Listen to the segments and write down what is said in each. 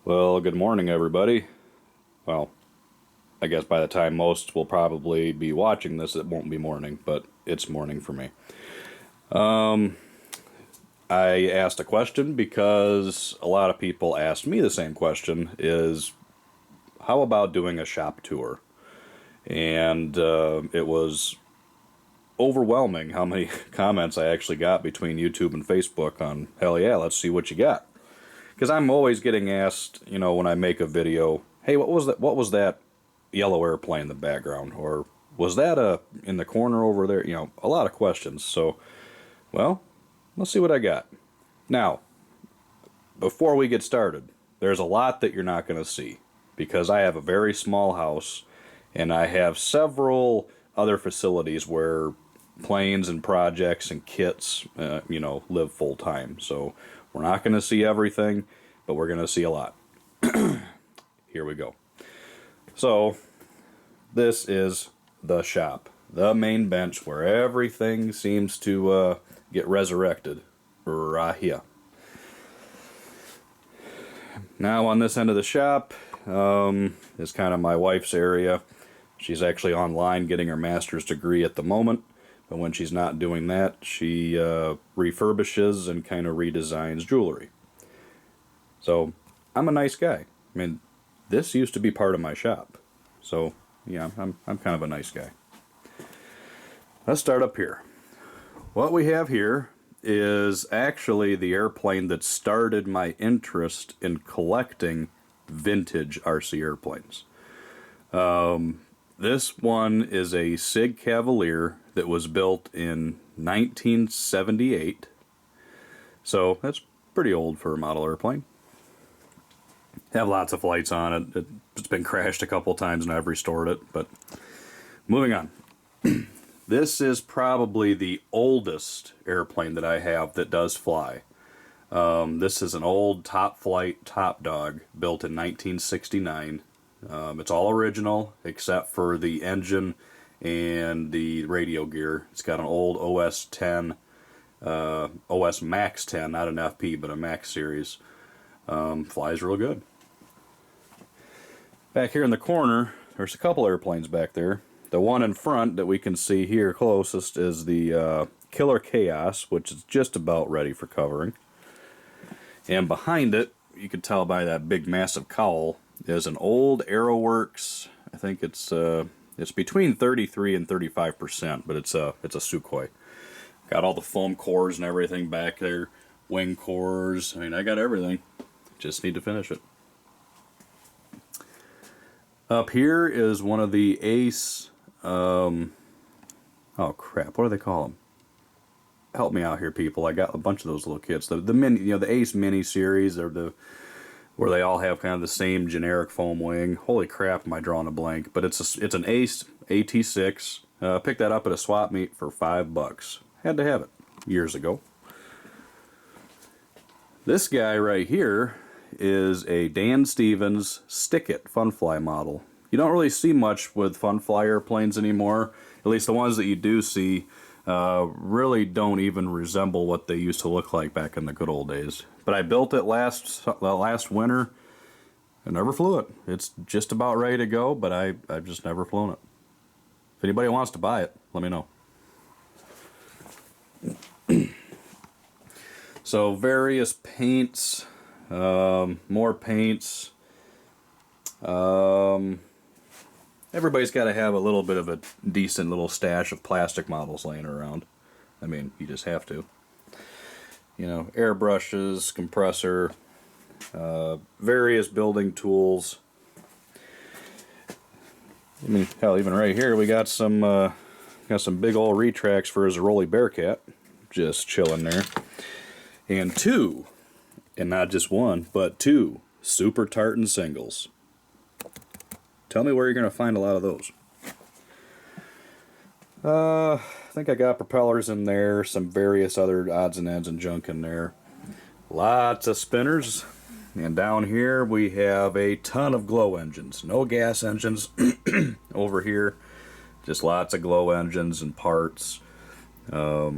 Well, good morning, everybody. Well, I guess by the time most will probably be watching this, it won't be morning, but it's morning for me. I asked a question because a lot of people asked me the same question, is how about doing a shop tour? And it was overwhelming how many comments I actually got between YouTube and Facebook on, hell yeah, let's see what you got. Because I'm always getting asked, when I make a video, hey, what was that yellow airplane in the background? Or was that in the corner over there? A lot of questions. So, well, let's see what I got. Now, before we get started, there's a lot that you're not going to see because I have a very small house and I have several other facilities where planes and projects and kits, live full time. So we're not going to see everything, but we're going to see a lot. Here we go. So this is the shop, the main bench where everything seems to get resurrected right here. Now on this end of the shop is kind of my wife's area. She's actually online getting her master's degree at the moment, but when she's not doing that, she refurbishes and kind of redesigns jewelry. So I'm a nice guy. I mean, this used to be part of my shop. So yeah, I'm kind of a nice guy. Let's start up here. What we have here is actually the airplane that started my interest in collecting vintage RC airplanes. This one is a Sig Cavalier that was built in 1978. So that's pretty old for a model airplane. Have lots of flights on it. It's been crashed a couple times and I've restored it, but moving on. This is probably the oldest airplane that I have that does fly. This is an old Top Flight Top Dog built in 1969. It's all original except for the engine and the radio gear. It's got an old OS 10, OS Max 10, not an FP, but a Max series. Flies real good. Back here in the corner, there's a couple airplanes back there. The one in front that we can see here closest is the Killer Chaos, which is just about ready for covering. And behind it, you can tell by that big massive cowl, is an old Aeroworks. I think it's between 33 and 35%, but it's a Sukhoi. Got all the foam cores and everything back there, wing cores. I mean, I got everything. Just need to finish it. Up here is one of the Ace. Oh crap! What do they call them? Help me out here, people. I got a bunch of those little kits. The mini, the Ace Mini series, or where they all have kind of the same generic foam wing. Holy crap! Am I drawing a blank? But it's an Ace AT6. Picked that up at a swap meet for $5. Had to have it years ago. This guy right here is a Dan Stevens Stick-It Funfly model. You don't really see much with Funfly airplanes anymore. At least the ones that you do see really don't even resemble what they used to look like back in the good old days. But I built it last winter. I never flew it. It's just about ready to go, but I've just never flown it. If anybody wants to buy it, let me know. So various paints, more paints. Everybody's got to have a little bit of a decent little stash of plastic models laying around. I mean, you just have to. Airbrushes, compressor, various building tools. I mean, hell, even right here we got some big old retracts for his Rolly Bearcat, just chilling there, and two, and not just one, but two Super Tartan singles. Tell me where you're going to find a lot of those. I think I got propellers in there, some various other odds and ends and junk in there. Lots of spinners. And down here we have a ton of glow engines. No gas engines over here. Just lots of glow engines and parts. A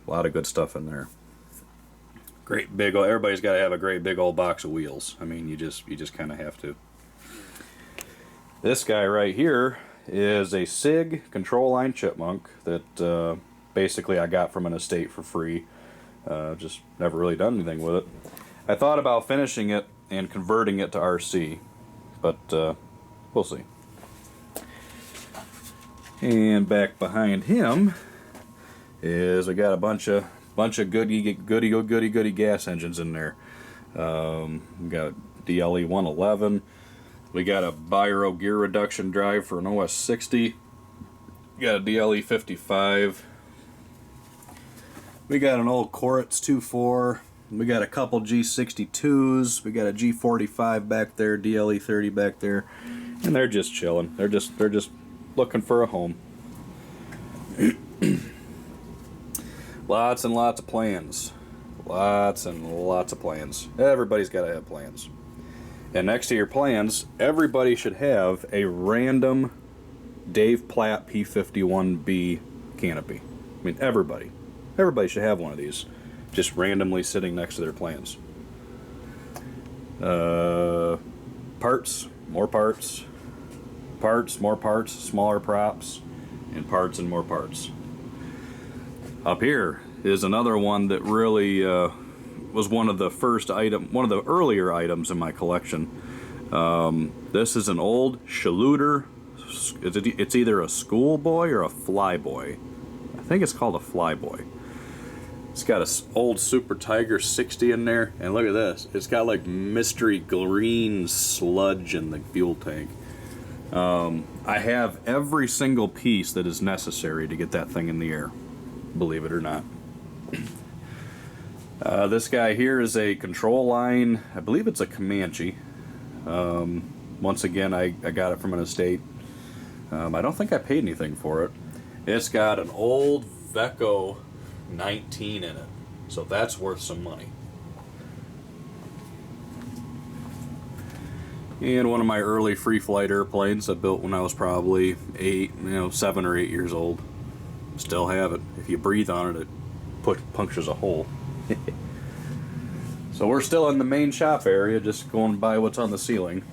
lot of good stuff in there. Great big old, everybody's got to have a great big old box of wheels. I mean, you just kind of have to. This guy right here is a SIG control line chipmunk that basically I got from an estate for free. Just never really done anything with it. I thought about finishing it and converting it to RC, but we'll see. And back behind him is I got a bunch of goody gas engines in there. We got DLE 111. We got a Biro gear reduction drive for an OS 60. We got a DLE 55. We got an old Koritz 2.4. We got a couple G62s. We got a G45 back there, DLE 30 back there, and they're just chilling. They're just looking for a home. Lots and lots of plans. Lots and lots of plans. Everybody's got to have plans. And next to your plans, everybody should have a random Dave Platt P51B canopy. I mean, everybody. Everybody should have one of these, just randomly sitting next to their plans. Parts, more parts, parts, more parts, smaller props, and parts and more parts. Up here is another one that really was one of the earlier items in my collection. This is an old Schluter. It's either a schoolboy or a flyboy. I think it's called a flyboy. It's got an old Super Tiger 60 in there, and look at this. It's got like mystery green sludge in the fuel tank. I have every single piece that is necessary to get that thing in the air, believe it or not. This guy here is a control line. I believe it's a Comanche. Once again, I got it from an estate. I don't think I paid anything for it. It's got an old Veco 19 in it, so that's worth some money. And one of my early free flight airplanes I built when I was probably 7 or 8 years old. Still have it. If you breathe on it, it punctures a hole. So we're still in the main shop area, just going by what's on the ceiling.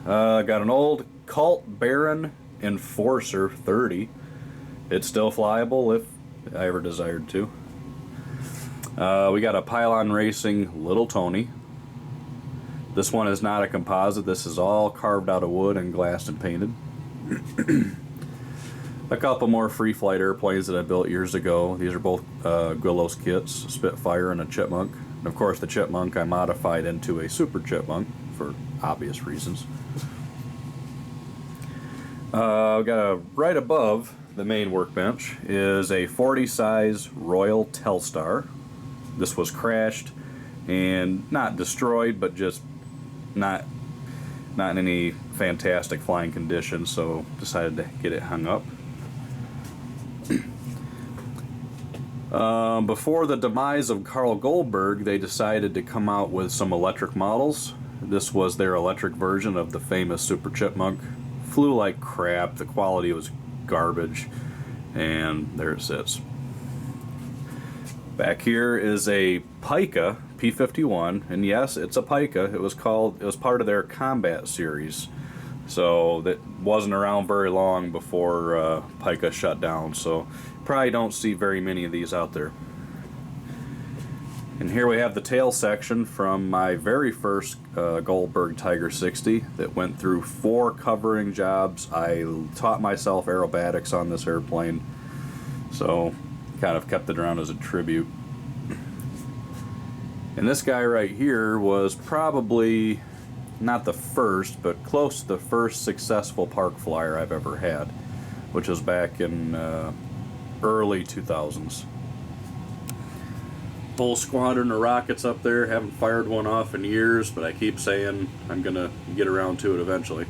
Got an old Colt Baron Enforcer 30. It's still flyable if I ever desired to. We got a Pylon Racing Little Tony. This one is not a composite. This is all carved out of wood and glassed and painted. A couple more free flight airplanes that I built years ago. These are both Gwillos kits, Spitfire and a Chipmunk. And of course the Chipmunk I modified into a Super Chipmunk for obvious reasons. We got right above the main workbench is a 40 size Royal Telstar. This was crashed and not destroyed, but just not in any fantastic flying condition, so decided to get it hung up. Before the demise of Carl Goldberg, they decided to come out with some electric models. This was their electric version of the famous Super Chipmunk. Flew like crap, the quality was garbage, and there it sits. Back here is a Pica P51, and yes, it's a Pica. It was part of their Combat series, so that wasn't around very long before Pica shut down, so probably don't see very many of these out there. And here we have the tail section from my very first Goldberg Tiger 60 that went through 4 covering jobs. I taught myself aerobatics on this airplane, so kind of kept it around as a tribute. And this guy right here was probably not the first, but close to the first successful park flyer I've ever had, which was back in early 2000s. Whole squadron of rockets up there. Haven't fired one off in years, but I keep saying I'm gonna get around to it eventually.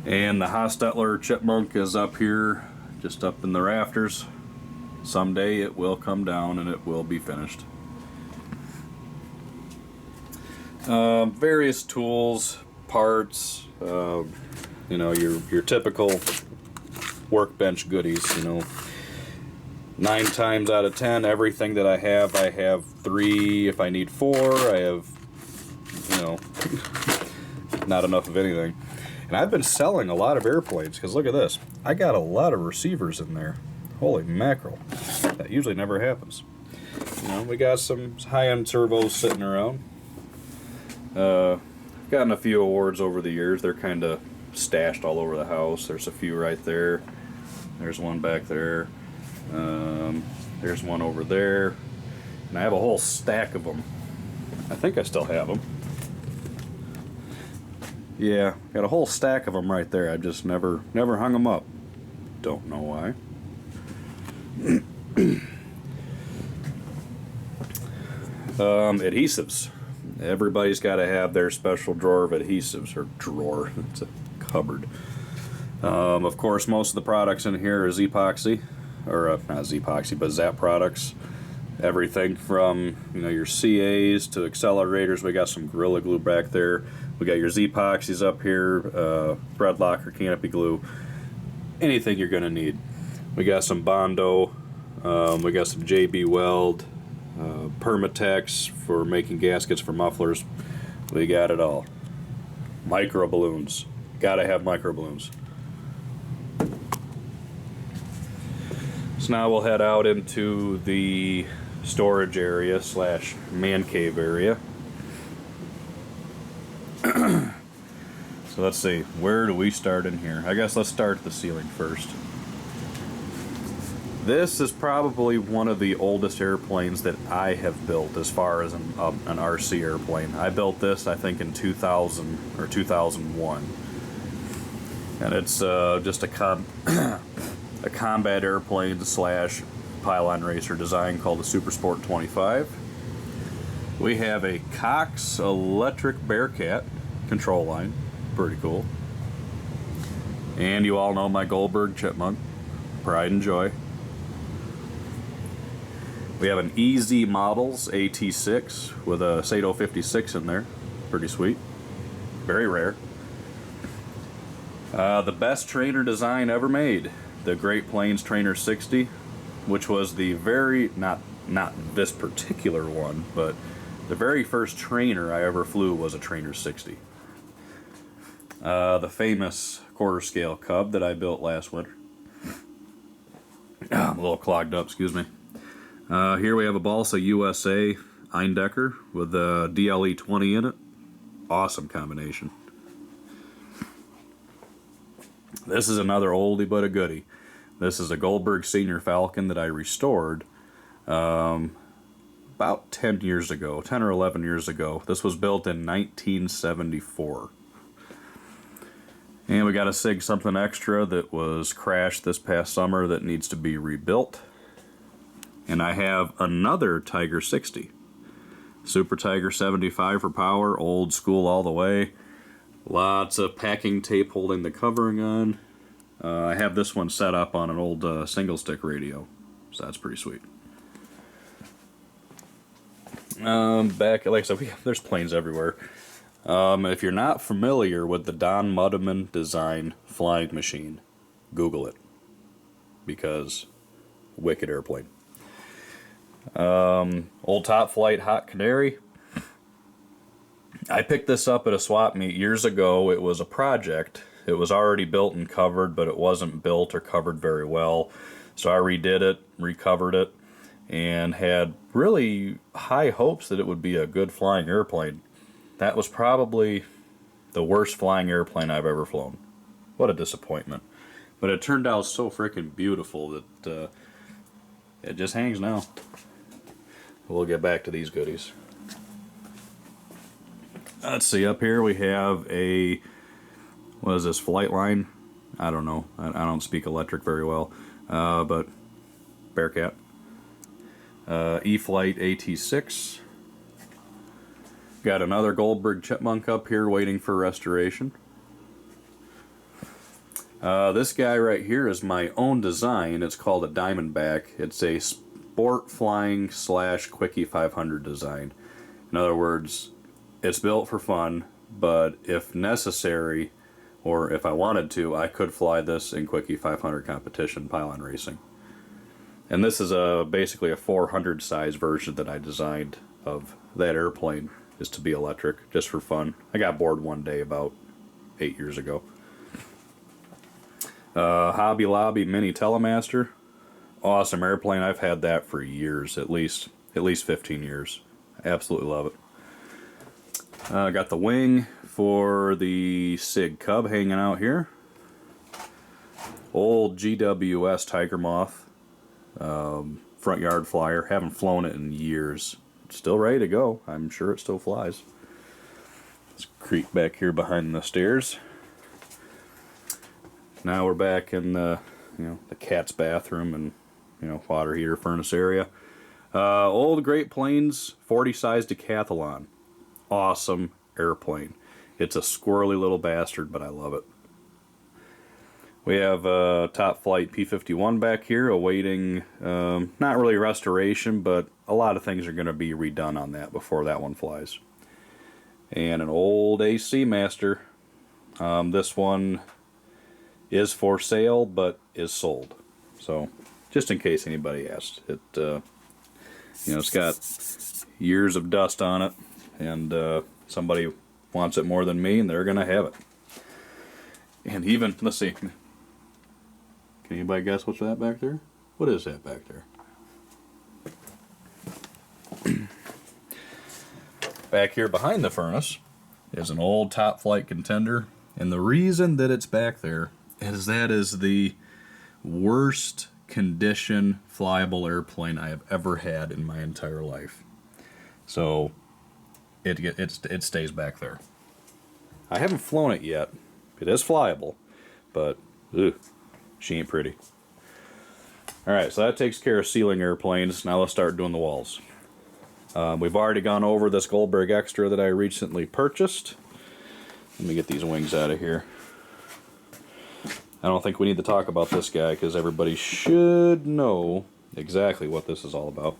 And the Hostetler Chipmunk is up here, just up in the rafters. Someday it will come down and it will be finished. Various tools, parts, your typical workbench goodies, 9 times out of 10, everything that I have 3 if I need 4. I have, you know, not enough of anything. And I've been selling a lot of airplanes, because look at this. I got a lot of receivers in there. Holy mackerel. That usually never happens. You know, we got some high-end turbos sitting around. I've gotten a few awards over the years. They're kind of stashed all over the house. There's a few right there. There's one back there. There's one over there. And I have a whole stack of them. I think I still have them. Yeah, got a whole stack of them right there. I just never hung them up. Don't know why. Adhesives. Everybody's got to have their special drawer of adhesives, or drawer. It's a cupboard. Of course, most of the products in here is epoxy, or not epoxy, but Zap products. Everything from, you know, your CAs to accelerators. We got some Gorilla Glue back there. We got your Z-Epoxies up here, thread locker, canopy glue, anything you're going to need. We got some Bondo, we got some JB Weld, Permatex for making gaskets for mufflers. We got it all. Micro balloons. Gotta have micro balloons. So now we'll head out into the storage area / man cave area. So let's see, where do we start in here? I guess let's start at the ceiling first. This is probably one of the oldest airplanes that I have built as far as an RC airplane. I built this, I think, in 2000 or 2001. And it's just a combat airplane / pylon racer design called the Super Sport 25. We have a Cox electric Bearcat control line. Pretty cool. And you all know my Goldberg Chipmunk. Pride and joy. We have an EZ Models AT6 with a Sato 56 in there. Pretty sweet. Very rare. The best trainer design ever made. The Great Plains Trainer 60, which was the very, not this particular one, but the very first trainer I ever flew was a Trainer 60. The famous quarter scale Cub that I built last winter. I'm a little clogged up, excuse me. Here we have a Balsa USA Eindecker with a DLE 20 in it. Awesome combination. This is another oldie but a goodie. This is a Goldberg Senior Falcon that I restored about 10 years ago, 10 or 11 years ago. This was built in 1974. And we got a SIG something extra that was crashed this past summer that needs to be rebuilt. And I have another Tiger 60. Super Tiger 75 for power, old school all the way. Lots of packing tape holding the covering on. I have this one set up on an old single stick radio, so that's pretty sweet. Back, like I said, there's planes everywhere. If you're not familiar with the Don Mudeman design flying machine, Google it, because wicked airplane. Old Top Flight Hot Canary. I picked this up at a swap meet years ago. It was a project. It was already built and covered, but it wasn't built or covered very well. So I redid it, recovered it, and had really high hopes that it would be a good flying airplane. That was probably the worst flying airplane I've ever flown. What a disappointment. But it turned out so freaking beautiful that it just hangs now. We'll get back to these goodies. Let's see, up here we have a, what is this, flight line? I don't know. I don't speak electric very well. But Bearcat. E-Flight AT6. Got another Goldberg Chipmunk up here waiting for restoration. This guy right here is my own design. It's called a Diamondback. It's a sport flying / Quickie 500 design. In other words, it's built for fun, but if necessary, or if I wanted to, I could fly this in Quickie 500 competition pylon racing. And this is basically a 400 size version that I designed of that airplane, is to be electric, just for fun. I got bored one day about 8 years ago. Hobby Lobby Mini Telemaster. Awesome airplane. I've had that for years, at least 15 years. I absolutely love it. Got the wing for the SIG Cub hanging out here. Old GWS Tiger Moth. Front yard flyer. Haven't flown it in years. Still ready to go. I'm sure it still flies. Let's creep back here behind the stairs. Now we're back in the cat's bathroom and water heater furnace area. Old Great Plains 40 size Decathlon. Awesome airplane. It's a squirrely little bastard, but I love it. We have a Top Flight P-51 back here awaiting, not really restoration, but a lot of things are going to be redone on that before that one flies. And an old AC Master. This one is for sale, but is sold. So, just in case anybody asked, it's got years of dust on it, and somebody wants it more than me, and they're gonna have it. And even, let's see, can anybody guess what's that back there? What is that back there? Back here behind the furnace is an old Top Flight Contender, and the reason that it's back there is that is the worst condition flyable airplane I have ever had in my entire life. So it stays back there. I haven't flown it yet. It is flyable, but she ain't pretty. Alright, so that takes care of ceiling airplanes. Now let's start doing the walls. We've already gone over this Goldberg Extra that I recently purchased. Let me get these wings out of here. I don't think we need to talk about this guy because everybody should know exactly what this is all about.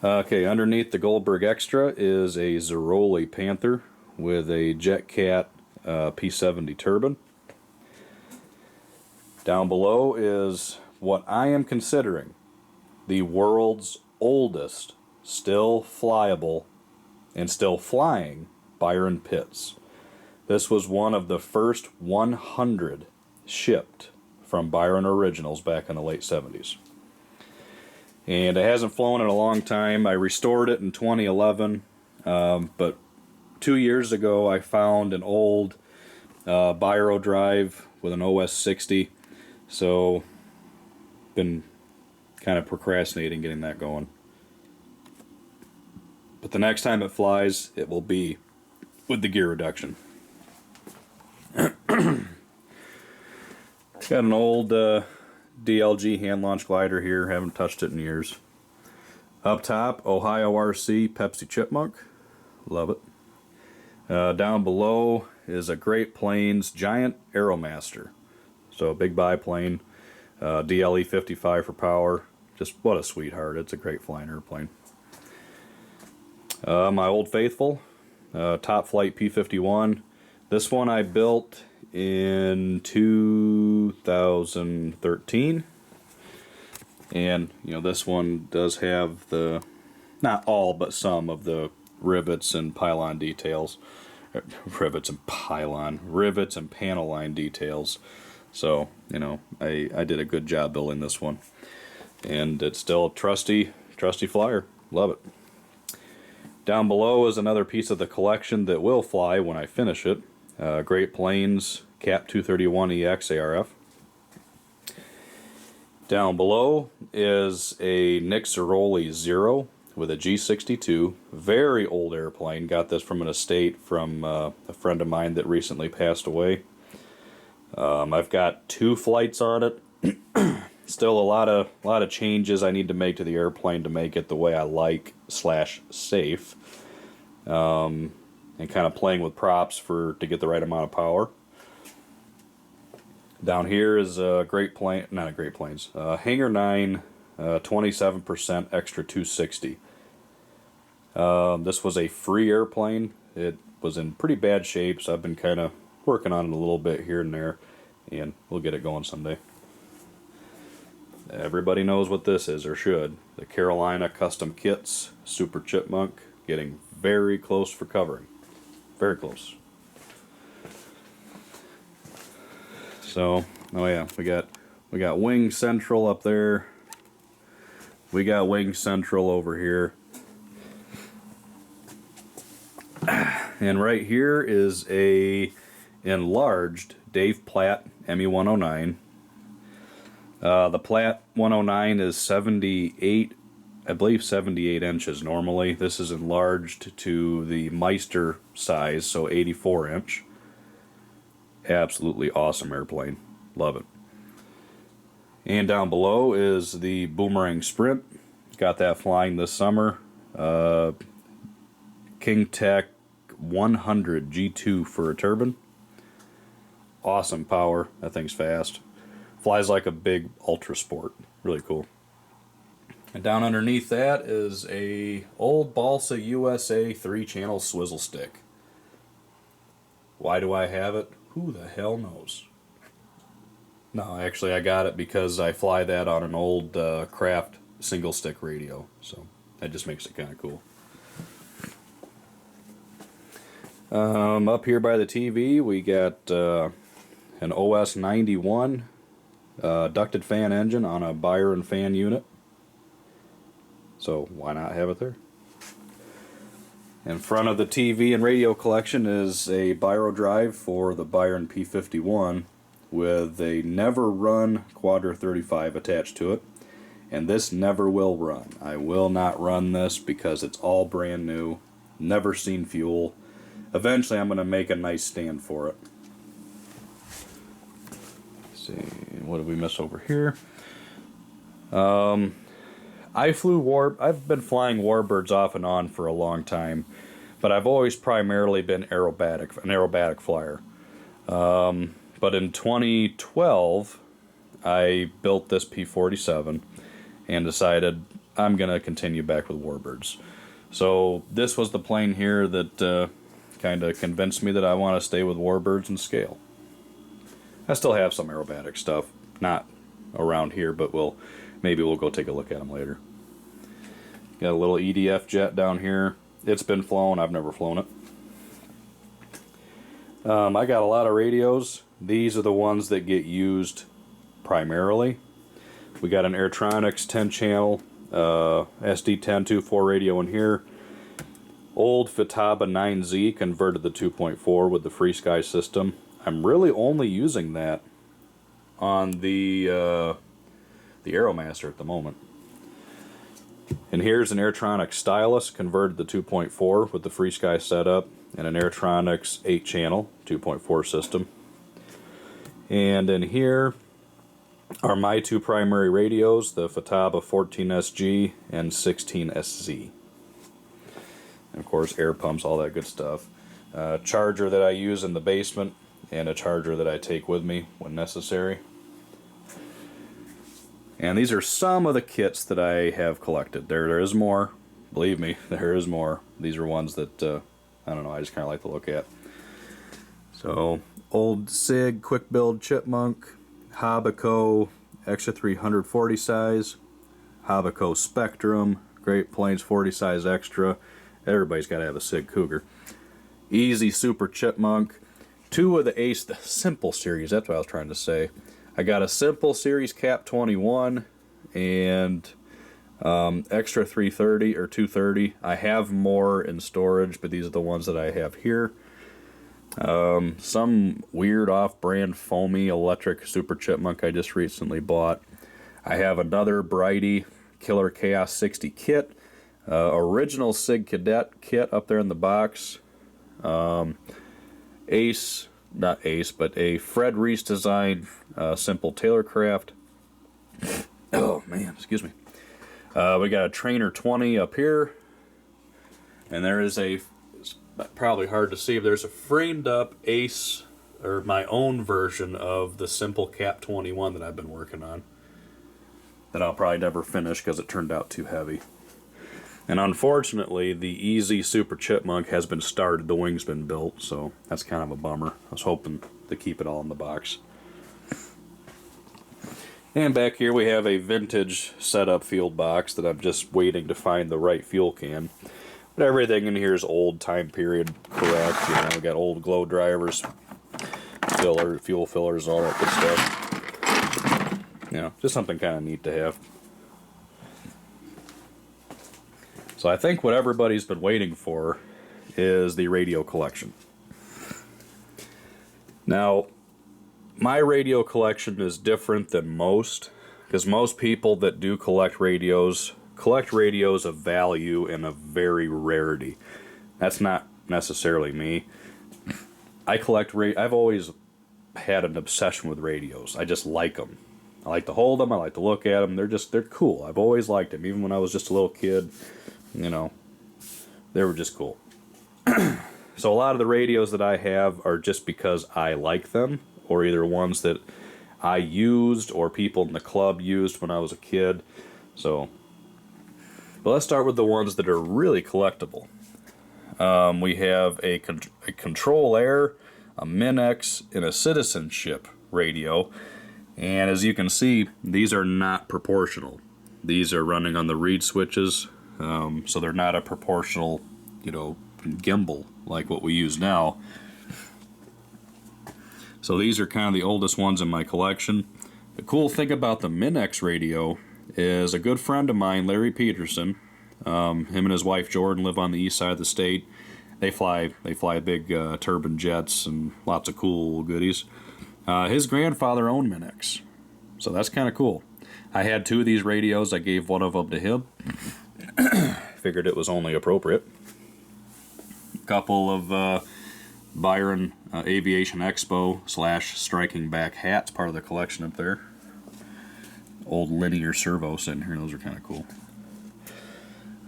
Okay, underneath the Goldberg Extra is a Zeroli Panther with a JetCat P70 turbine. Down below is what I am considering the world's oldest still flyable and still flying Byron Pitts. This was one of the first 100 shipped from Byron Originals back in the late 70s. And it hasn't flown in a long time. I restored it in 2011, but 2 years ago I found an old Biro drive with an OS 60, so been kind of procrastinating getting that going. But the next time it flies, it will be with the gear reduction. Got an old DLG hand launch glider here, haven't touched it in years. Up top, Ohio RC Pepsi Chipmunk, love it. Down below is a Great Plains Giant Aeromaster, so a big biplane, DLE 55 for power. Just what a sweetheart, it's a great flying airplane. My Old Faithful, Top Flight P-51. This one I built in 2013, and this one does have the, not all but some of the rivets and pylon details, rivets and panel line details. So I did a good job building this one, and it's still a trusty flyer. Love it. Down below is another piece of the collection that will fly when I finish it. Great Plains Cap 231EX ARF. Down below is a Nick Zeroli Zero with a G62. Very old airplane. Got this from an estate from a friend of mine that recently passed away. I've got 2 flights on it. Still a lot of changes I need to make to the airplane to make it the way I like / safe. And kind of playing with props to get the right amount of power. Down here is a Hangar 9, 27% extra 260. This was a free airplane. It was in pretty bad shape, so I've been kind of working on it a little bit here and there, and we'll get it going someday. Everybody knows what this is, or should. The Carolina Custom Kits Super Chipmunk, getting very close for covering. Very close. So, oh yeah, we got Wing Central up there. We got Wing Central over here. And right here is a enlarged Dave Platt ME109. The Platt 109 is 78, I believe 78 inches normally. This is enlarged to the Meister size, so 84 inch. Absolutely awesome airplane. Love it. And down below is the Boomerang Sprint. Got that flying this summer. King Tech 100 G2 for a turbine. Awesome power. That thing's fast. Flies like a big Ultra Sport. Really cool. And down underneath that is a old Balsa USA 3-channel swizzle stick. Why do I have it? Who the hell knows? No, actually I got it because I fly that on an old Kraft single stick radio. So that just makes it kind of cool. Up here by the TV we got an OS 91 ducted fan engine on a Byron fan unit. So why not have it there? In front of the TV and radio collection is a Biro drive for the Byron P51 with a never run Quadra 35 attached to it. And this never will run. I will not run this because it's all brand new, never seen fuel. Eventually I'm going to make a nice stand for it. Let's see, what did we miss over here? I've been flying Warbirds off and on for a long time, but I've always primarily been an aerobatic flyer. But in 2012, I built this P47 and decided I'm going to continue back with Warbirds. So this was the plane here that kind of convinced me that I want to stay with Warbirds and scale. I still have some aerobatic stuff, not around here, but maybe we'll go take a look at them later. Got a little EDF jet down here. It's been flown. I've never flown it. I got a lot of radios. These are the ones that get used primarily. We got an Airtronics 10-channel SD1024 radio in here. Old Futaba 9Z converted to 2.4 with the Free Sky system. I'm really only using that on the Aeromaster at the moment. And here's an Airtronics Stylus converted to 2.4 with the Free Sky setup and an Airtronics 8-channel 2.4 system. And in here are my two primary radios, the Futaba 14SG and 16SZ. And of course, air pumps, all that good stuff. Charger that I use in the basement, and a charger that I take with me when necessary. And these are some of the kits that I have collected. There is more. Believe me, there is more. These are ones that, I don't know, I just kind of like to look at. So, old SIG quick build Chipmunk, Hobbico Extra 340 size, Hobbico Spectrum, Great Plains 40 size extra. Everybody's got to have a SIG Cougar. Easy Super Chipmunk. Two of the Ace, the Simple series, that's what I was trying to say. I got a Simple Series Cap 21 and Extra 330 or 230. I have more in storage, but these are the ones that I have here. Some weird off-brand foamy electric Super Chipmunk I just recently bought. I have another Brighty Killer Chaos 60 kit. Original SIG Cadet kit up there in the box. Ace, not Ace, but a Fred Reese design Simple Tailorcraft. Oh man, excuse me. We got a Trainer 20 up here, and there is it's probably hard to see, but there's a framed up Ace, or my own version of the Simple Cap 21 that I've been working on, that I'll probably never finish because it turned out too heavy. And unfortunately, the Easy Super Chipmunk has been started. The wing's been built, so that's kind of a bummer. I was hoping to keep it all in the box. And back here we have a vintage setup field box that I'm just waiting to find the right fuel can. But everything in here is old time period correct. You know, we got old glow drivers, fuel fillers, all that good stuff. You know, just something kind of neat to have. So I think what everybody's been waiting for is the radio collection. Now, my radio collection is different than most, because most people that do collect radios of value and of very rarity. That's not necessarily me. I've always had an obsession with radios. I just like them. I like to hold them. I like to look at them. They're cool. I've always liked them. Even when I was just a little kid, you know, they were just cool. So a lot of the radios that I have are just because I like them, or either ones that I used or people in the club used when I was a kid. So, but let's start with the ones that are really collectible. We have a Control Air, a Minex, and a Citizenship radio. And as you can see, these are not proportional. These are running on the reed switches, so they're not a proportional, you know, gimbal like what we use now. So these are kind of the oldest ones in my collection. The cool thing about the Minex radio is a good friend of mine, Larry Peterson, him and his wife Jordan live on the east side of the state. They fly big turbine jets and lots of cool goodies. His grandfather owned Minex, so that's kind of cool. I had 2 of these radios. I gave one of them to him. Figured it was only appropriate. A couple of Byron Aviation Expo / Striking Back hats, part of the collection up there. Old linear servo sitting here, those are kind of cool.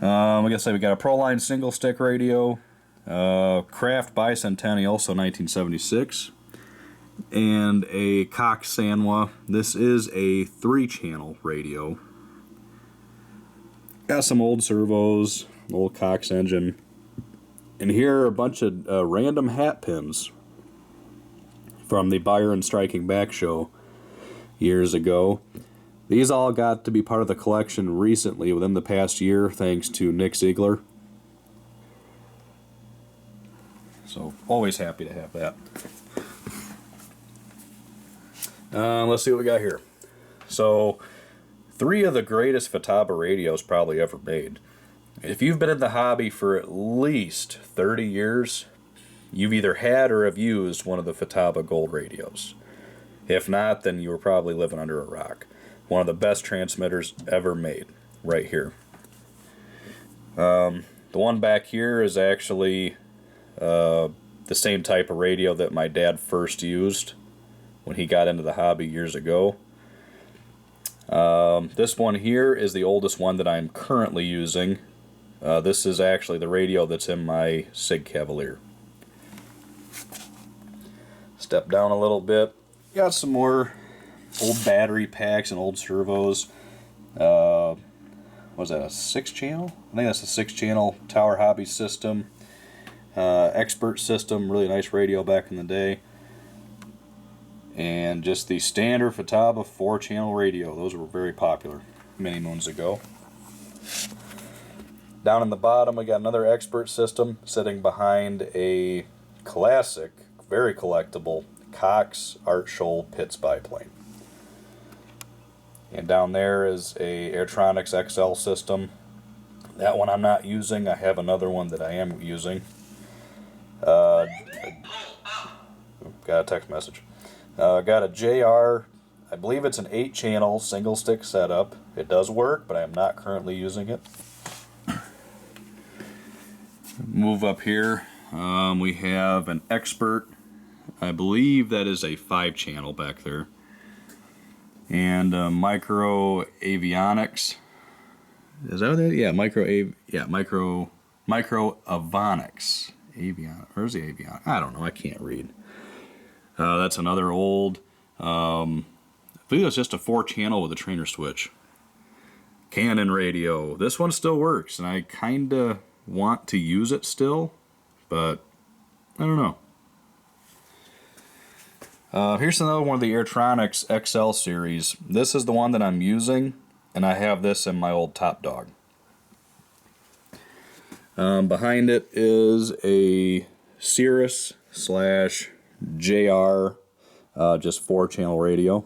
I guess we got a Proline single stick radio, Kraft Bicentennial, so 1976, and a Cox Sanwa. This is a 3-channel radio. Got some old servos, old Cox engine. And here are a bunch of random hat pins from the Byron Striking Back show years ago. These all got to be part of the collection recently, within the past year, thanks to Nick Ziegler. So, always happy to have that. Let's see what we got here. So, 3 of the greatest Futaba radios probably ever made. If you've been in the hobby for at least 30 years, you've either had or have used one of the Futaba Gold radios. If not, then you were probably living under a rock. One of the best transmitters ever made, right here. The one back here is actually the same type of radio that my dad first used when he got into the hobby years ago. This one here is the oldest one that I'm currently using. This is actually the radio that's in my Sig Cavalier. Step down a little bit. Got some more old battery packs and old servos. What was that, a 6-channel? I think that's a 6-channel Tower Hobby system. Expert system, really nice radio back in the day. And just the standard Futaba 4-channel radio. Those were very popular many moons ago. Down in the bottom, we got another Expert system sitting behind a classic, very collectible Cox Art Scholl Pitts biplane. And down there is a Airtronics XL system. That one I'm not using. I have another one that I am using. Got a text message. Got a JR, I believe it's an 8-channel single stick setup. It does work, but I am not currently using it. Move up here. We have an Expert. I believe that is a 5-channel back there. And Micro Avionics. Is that what that is? Yeah, Micro Avonics. Where's the Avionics? I don't know. I can't read. That's another old. I believe it's just a 4-channel with a trainer switch. Canon radio. This one still works, and I kind of want to use it still, but I don't know. Here's another one of the Airtronics XL series. This is the one that I'm using, and I have this in my old Top Dog. Behind it is a Cirrus / JR, just 4-channel radio.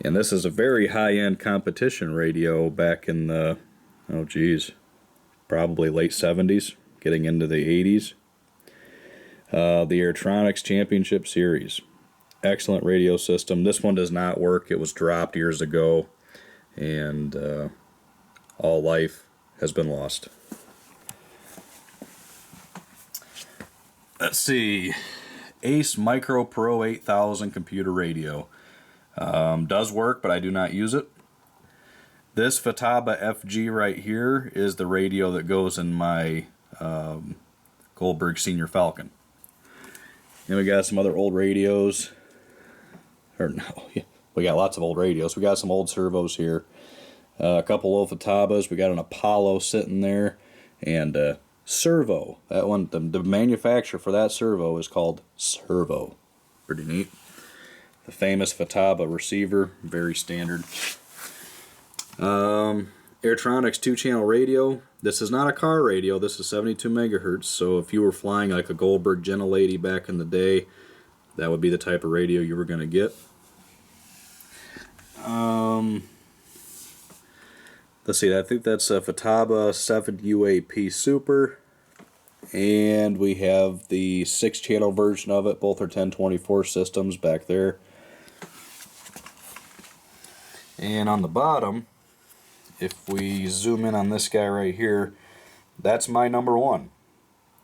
And this is a very high-end competition radio back in the, probably late 70s, getting into the 80s. The Airtronics Championship Series. Excellent radio system. This one does not work. It was dropped years ago, and all life has been lost. Let's see. Ace Micro Pro 8000 computer radio. Does work, but I do not use it. This Futaba FG right here is the radio that goes in my Goldberg Senior Falcon. And we got some other old radios. We got lots of old radios. We got some old servos here. A couple old Futabas. We got an Apollo sitting there. And servo. That one, the manufacturer for that servo is called Servo. Pretty neat. The famous Futaba receiver. Very standard. Airtronics 2-channel radio. This is not a car radio. This is 72 megahertz. So if you were flying like a Goldberg Gentlelady back in the day, that would be the type of radio you were going to get. Let's see. I think that's a Futaba 7 UAP Super. And we have the 6-channel version of it. Both are 1024 systems back there. And on the bottom, if we zoom in on this guy right here, that's my number one.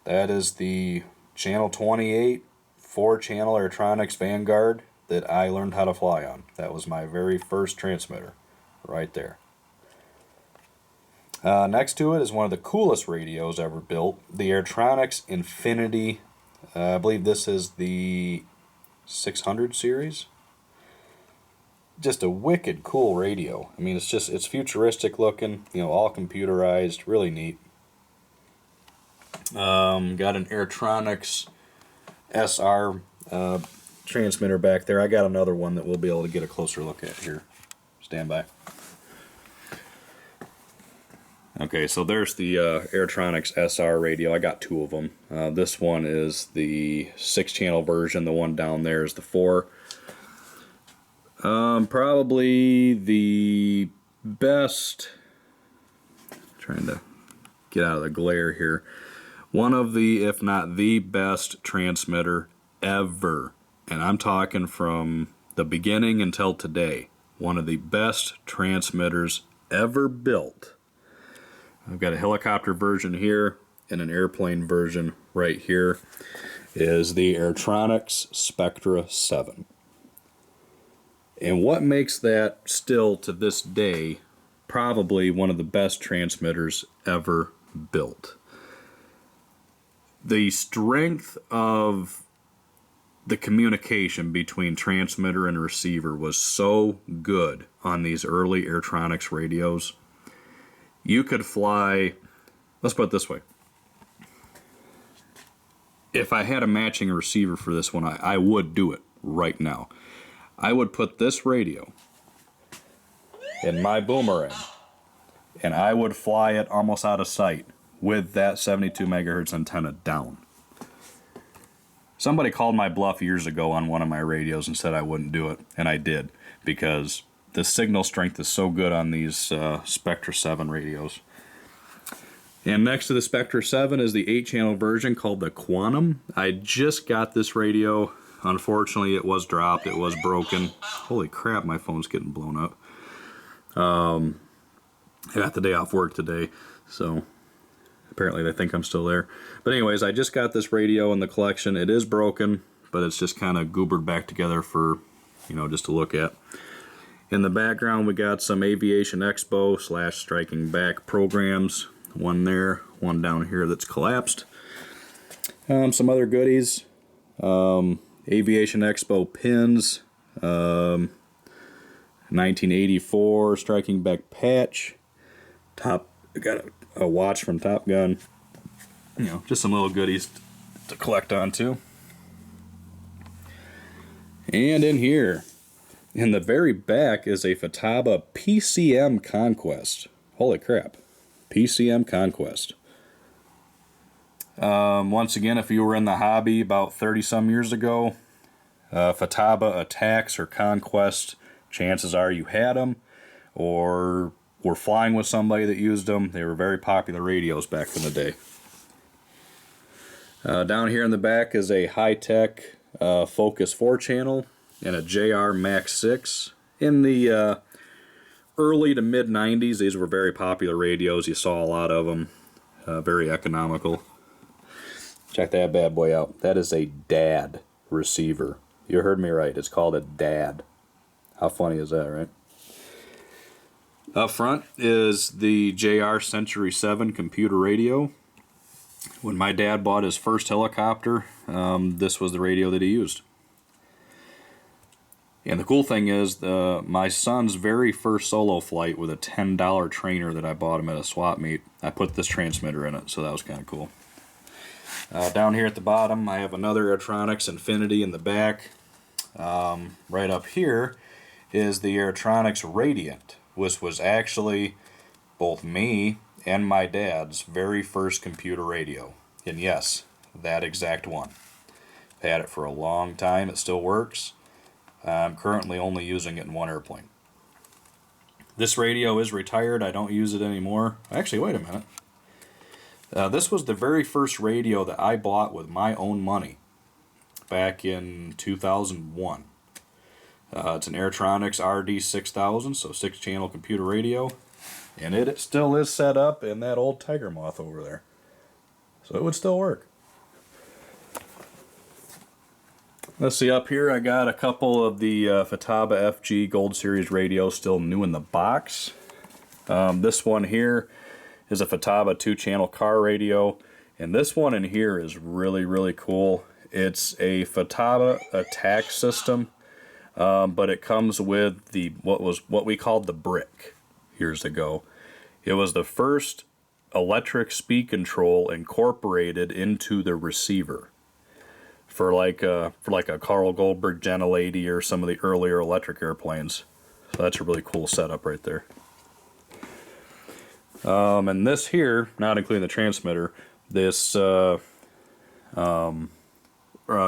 That is the Channel 28 4-channel Airtronics Vanguard that I learned how to fly on. That was my very first transmitter, right there. Next to it is one of the coolest radios ever built, the Airtronics Infinity. I believe this is the 600 series. Just a wicked cool radio. I mean, it's futuristic looking, all computerized, really neat. Got an Airtronics SR transmitter back there. I got another one that we'll be able to get a closer look at here. Stand by. Okay, so there's the Airtronics SR radio. I got two of them. This one is the 6-channel version. The one down there is the 4. Probably the best, trying to get out of the glare here, one of the, if not the best transmitter ever, and I'm talking from the beginning until today, one of the best transmitters ever built. I've got a helicopter version here and an airplane version right here, is the Airtronics Spectra 7. And what makes that still to this day probably one of the best transmitters ever built? The strength of the communication between transmitter and receiver was so good on these early Airtronics radios. You could fly, let's put it this way. If I had a matching receiver for this one, I would do it right now. I would put this radio in my boomerang, and I would fly it almost out of sight with that 72 megahertz antenna down. Somebody called my bluff years ago on one of my radios and said I wouldn't do it, and I did, because the signal strength is so good on these Spectra 7 radios. And next to the Spectra 7 is the 8-channel version called the Quantum. I just got this radio. Unfortunately, it was dropped. It was broken. Holy crap, my phone's getting blown up. I got the day off work today, so apparently they think I'm still there. But anyways, I just got this radio in the collection. It is broken, but it's just kind of goobered back together for, just to look at. In the background, we got some Aviation Expo / Striking Back programs. One there, one down here that's collapsed. Some other goodies. Aviation Expo pins, 1984 Striking Back patch, I got a watch from Top Gun, just some little goodies to collect on too. And in here, in the very back, is a Futaba PCM Conquest. Holy crap. PCM Conquest. Once again, if you were in the hobby about 30 some years ago, Futaba attacks or Conquest, chances are you had them or were flying with somebody that used them. They were very popular radios back in the day. Down here in the back is a high-tech Focus 4 channel and a JR Max 6. In the early to mid 90s, these were very popular radios. You saw a lot of them. Very economical. Check that bad boy out. That is a DAD receiver. You heard me right. It's called a DAD. How funny is that, right? Up front is the JR Century 7 computer radio. When my dad bought his first helicopter, this was the radio that he used. And the cool thing is, my son's very first solo flight with a $10 trainer that I bought him at a swap meet, I put this transmitter in it, so that was kind of cool. Down here at the bottom, I have another Airtronics Infinity in the back. Right up here is the Airtronics Radiant, which was actually both me and my dad's very first computer radio. And yes, that exact one. I've had it for a long time. It still works. I'm currently only using it in one airplane. This radio is retired. I don't use it anymore. Actually, wait a minute. This was the very first radio that I bought with my own money back in 2001. It's an Airtronics RD6000, so 6-channel computer radio. And it still is set up in that old Tiger Moth over there. So it would still work. Let's see, up here I got a couple of the Futaba FG Gold Series radios still new in the box. This one here is a Futaba 2-channel car radio. And this one in here is really, really cool. It's a Futaba attack system, but it comes with the what we called the brick years ago. It was the first electric speed control incorporated into the receiver for like a Carl Goldberg Gen 80 or some of the earlier electric airplanes. So that's a really cool setup right there. And this here, not including the transmitter, this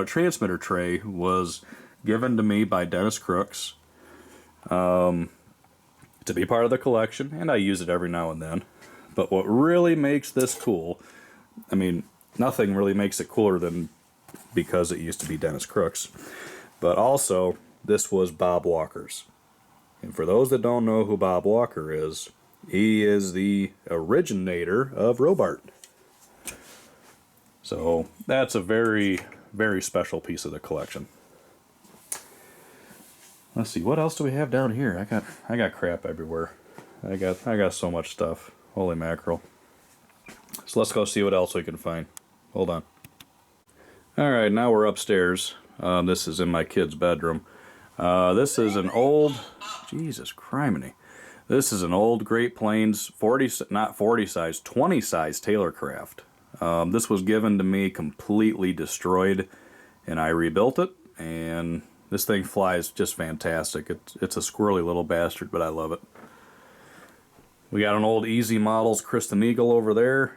transmitter tray was given to me by Dennis Crooks to be part of the collection, and I use it every now and then. But what really makes this cool, I mean, nothing really makes it cooler than because it used to be Dennis Crooks, but also this was Bob Walker's. And for those that don't know who Bob Walker is, he is the originator of Robart. So that's a very, very special piece of the collection. Let's see, what else do we have down here? I got crap everywhere. I got so much stuff. Holy mackerel. So let's go see what else we can find. Hold on. Alright, now we're upstairs. This is in my kid's bedroom. This is an old, Jesus criminy. This is an old Great Plains 20 size Taylorcraft. This was given to me completely destroyed, and I rebuilt it, and this thing flies just fantastic. It's a squirrely little bastard, but I love it. We got an old Easy Models Kristen Eagle over there.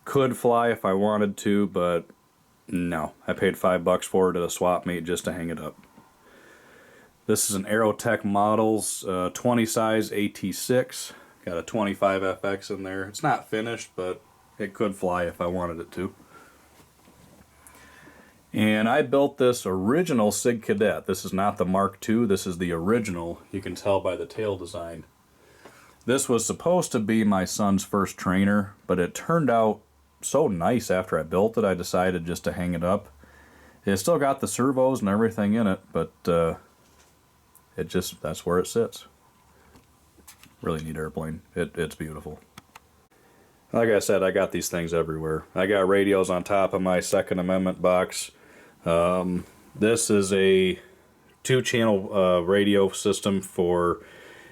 Could fly if I wanted to, but no. I paid $5 for it at a swap meet just to hang it up. This is an Aerotech Models 20 size AT6. Got a 25FX in there. It's not finished, but it could fly if I wanted it to. And I built this original Sig Cadet. This is not the Mark II. This is the original. You can tell by the tail design. This was supposed to be my son's first trainer, but it turned out so nice after I built it, I decided just to hang it up. It still got the servos and everything in it, but that's where it sits. Really neat airplane. It's beautiful. Like I said, I got these things everywhere. I got radios on top of my Second Amendment box. This is a 2-channel radio system for,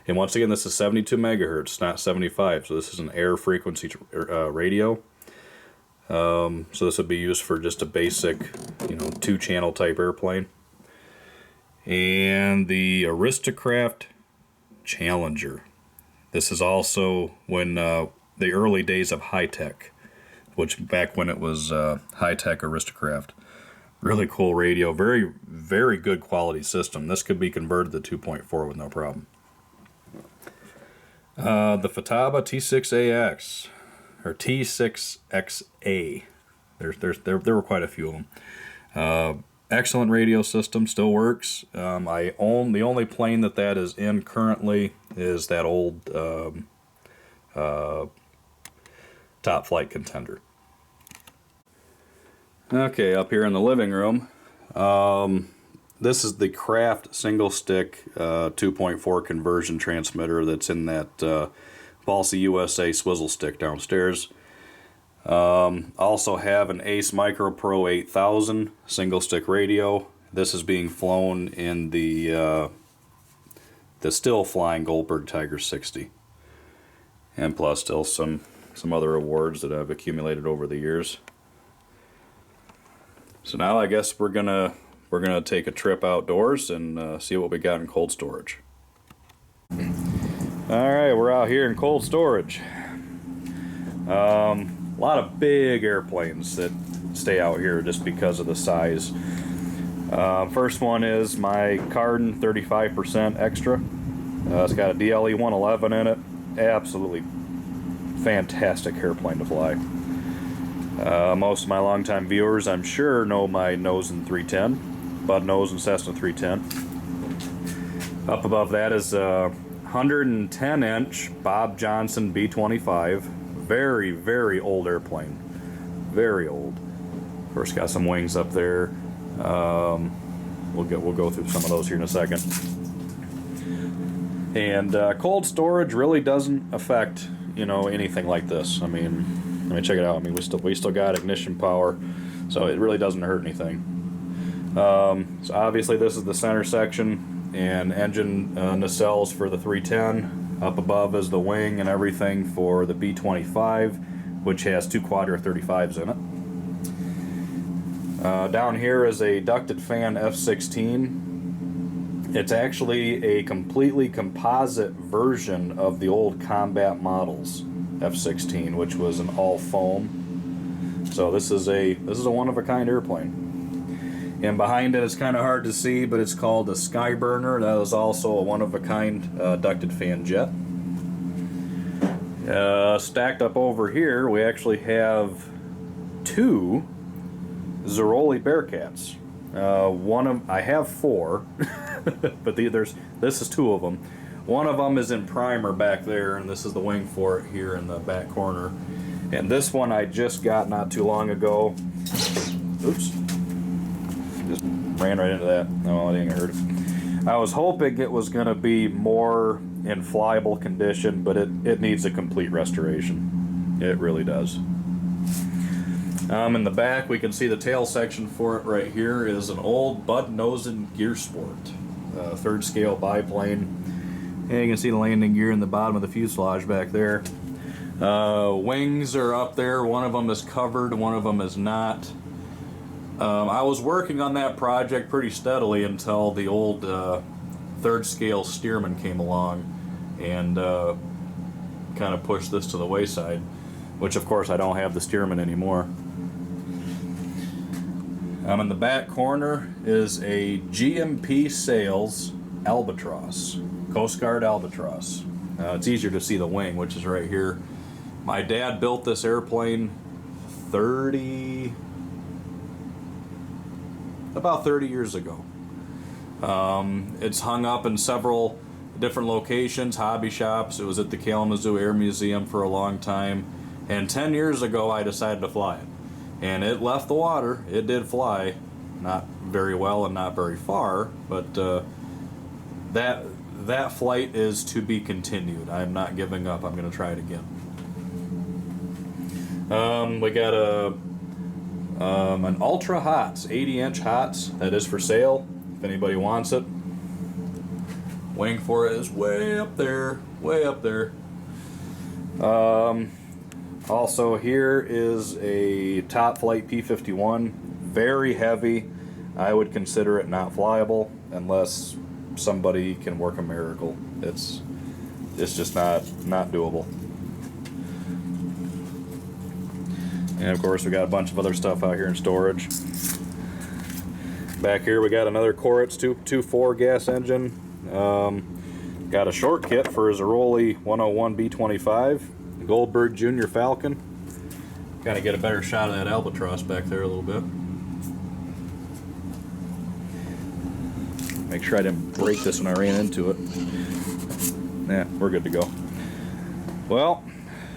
and once again, this is 72 megahertz, not 75. So this is an air frequency radio. So this would be used for just a basic, 2-channel type airplane. And the Aristocraft Challenger. This is also when the early days of high-tech, which back when it was high-tech Aristocraft. Really cool radio, very, very good quality system. This could be converted to 2.4 with no problem. The Futaba T6AX, or T6XA. There were quite a few of them. Excellent radio system, still works. The only plane that is in currently is that old Top Flight Contender. Okay, up here in the living room, this is the Kraft single stick 2.4 conversion transmitter that's in that Balsa USA swizzle stick downstairs. Also have an Ace Micro Pro 8000 single stick radio. This is being flown in the still flying Goldberg Tiger 60, and plus still some other awards that I've accumulated over the years. So now I guess we're gonna take a trip outdoors and see what we got in cold storage. All right, we're out here in cold storage. A lot of big airplanes that stay out here just because of the size. First one is my Cardin 35% Extra. It's got a DLE 111 in it. Absolutely fantastic airplane to fly. Most of my longtime viewers, I'm sure, know my Nosen 310, Bud Nose and Cessna 310. Up above that is a 110-inch Bob Johnson B-25. Very, very old airplane. Very old. Of course, got some wings up there. We'll go through some of those here in a second. And cold storage really doesn't affect, anything like this. I mean, check it out. I mean, we still got ignition power, so it really doesn't hurt anything. So obviously this is the center section and engine nacelles for the 310. Up above is the wing and everything for the B-25, which has two Quadra 35s in it. Down here is a ducted fan F-16. It's actually a completely composite version of the old combat models F-16, which was an all foam. So this is a one-of-a-kind airplane. And behind it, it's kind of hard to see, but it's called a Skyburner. That is also a one-of-a-kind ducted fan jet. Stacked up over here, we actually have two Zeroli Bearcats. I have four, but this is two of them. One of them is in primer back there, and this is the wing for it here in the back corner. And this one I just got not too long ago. Oops. Just ran right into that. No, I didn't hurt it. I was hoping it was going to be more in flyable condition, but it needs a complete restoration. It really does. In the back, we can see the tail section for it right here is an old Bud Nosen Gear Sport. Third scale biplane. And you can see the landing gear in the bottom of the fuselage back there. Wings are up there. One of them is covered, one of them is not. I was working on that project pretty steadily until the old third scale Stearman came along and kind of pushed this to the wayside, which of course I don't have the Stearman anymore. In the back corner is a GMP Sales Albatross, Coast Guard Albatross. It's easier to see the wing, which is right here. My dad built this airplane about 30 years ago. It's hung up in several different locations, hobby shops. It was at the Kalamazoo Air Museum for a long time. And 10 years ago, I decided to fly it. And it left the water. It did fly. Not very well and not very far, but that flight is to be continued. I'm not giving up. I'm going to try it again. We got an Ultra Hots, 80-inch Hots. That is for sale, if anybody wants it. Wing for it is way up there, way up there. Also here is a Top Flight P-51. Very heavy. I would consider it not flyable. unless somebody can work a miracle. It's just not doable. And of course we got a bunch of other stuff out here in storage. Back here we got another Koritz 2.4 gas engine. Got a short kit for his Zaroli 101 B25 Goldberg Junior Falcon. Gotta get a better shot of that albatross back there a little bit. Make sure I didn't break this when I ran into it. Yeah, we're good to go. Well,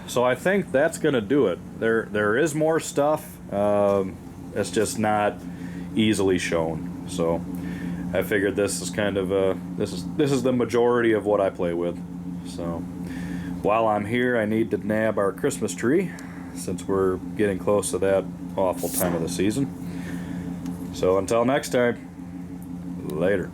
so I think that's gonna do it. There is more stuff. It's just not easily shown. So I figured this is kind of this is the majority of what I play with. So while I'm here, I need to nab our Christmas tree, since we're getting close to that awful time of the season. So until next time, later.